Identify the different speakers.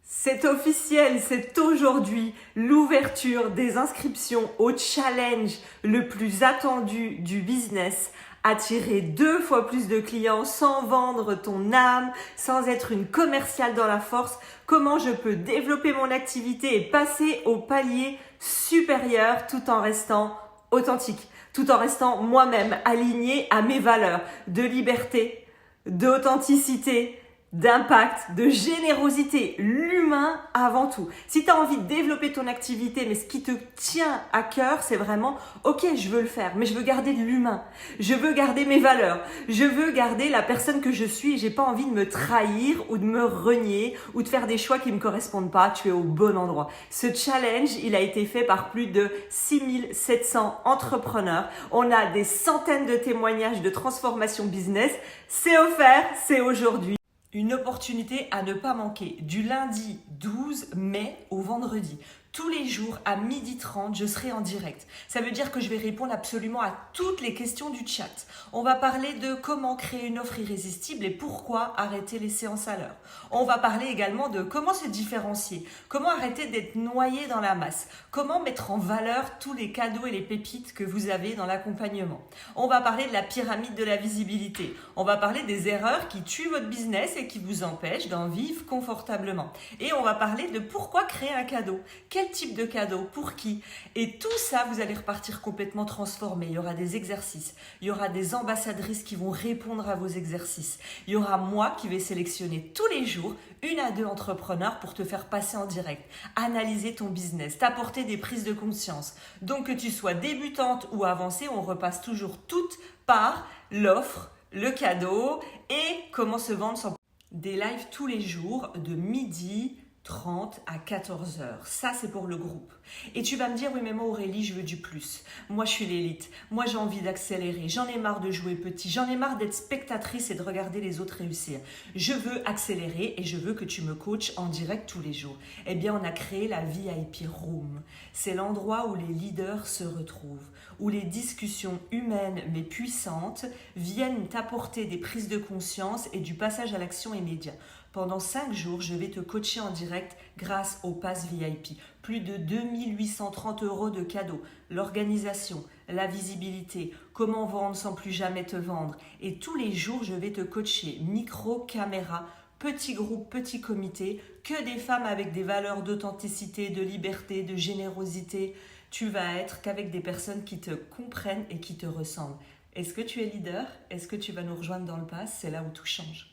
Speaker 1: C'est officiel, c'est aujourd'hui l'ouverture des inscriptions au challenge le plus attendu du business. Attirer 2 fois plus de clients sans vendre ton âme, sans être une commerciale dans la force. Comment je peux développer mon activité et passer au palier supérieur tout en restant authentique, tout en restant moi-même aligné à mes valeurs de liberté, d'authenticité, d'impact, de générosité, l'humain avant tout. Si tu as envie de développer ton activité, mais ce qui te tient à cœur, c'est vraiment, ok, je veux le faire, mais je veux garder de l'humain. Je veux garder mes valeurs. Je veux garder la personne que je suis et j'ai pas envie de me trahir ou de me renier ou de faire des choix qui me correspondent pas. Tu es au bon endroit. Ce challenge, il a été fait par plus de 6700 entrepreneurs. On a des centaines de témoignages de transformation business. C'est offert, c'est aujourd'hui. Une opportunité à ne pas manquer, du lundi 12 mai au vendredi. Tous les jours à 12h30, je serai en direct. Ça veut dire que je vais répondre absolument à toutes les questions du chat. On va parler de comment créer une offre irrésistible et pourquoi arrêter les séances à l'heure. On va parler également de comment se différencier, comment arrêter d'être noyé dans la masse, comment mettre en valeur tous les cadeaux et les pépites que vous avez dans l'accompagnement. On va parler de la pyramide de la visibilité. On va parler des erreurs qui tuent votre business et qui vous empêchent d'en vivre confortablement. Et on va parler de pourquoi créer un cadeau. Quel type de cadeau, pour qui? Et tout ça, vous allez repartir complètement transformé. Il y aura des exercices, il y aura des ambassadrices qui vont répondre à vos exercices. Il y aura moi qui vais sélectionner tous les jours 1 à 2 entrepreneurs pour te faire passer en direct, analyser ton business, t'apporter des prises de conscience. Donc que tu sois débutante ou avancée, on repasse toujours toutes par l'offre, le cadeau et comment se vendre sans... Des lives tous les jours de 12h30 à 14h. Ça, c'est pour le groupe. Et tu vas me dire, oui, mais moi, Aurélie, je veux du plus. Moi, je suis l'élite. Moi, j'ai envie d'accélérer. J'en ai marre de jouer petit. J'en ai marre d'être spectatrice et de regarder les autres réussir. Je veux accélérer et je veux que tu me coaches en direct tous les jours. Eh bien, on a créé la VIP Room. C'est l'endroit où les leaders se retrouvent, où les discussions humaines mais puissantes viennent t'apporter des prises de conscience et du passage à l'action immédiat. Pendant 5 jours, je vais te coacher en direct grâce au Pass VIP. Plus de 2830 € de cadeaux, l'organisation, la visibilité, comment vendre sans plus jamais te vendre. Et tous les jours, je vais te coacher micro, caméra, petit groupe, petit comité, que des femmes avec des valeurs d'authenticité, de liberté, de générosité. Tu vas être qu'avec des personnes qui te comprennent et qui te ressemblent. Est-ce que tu es leader? Est-ce que tu vas nous rejoindre dans le Pass? C'est là où tout change.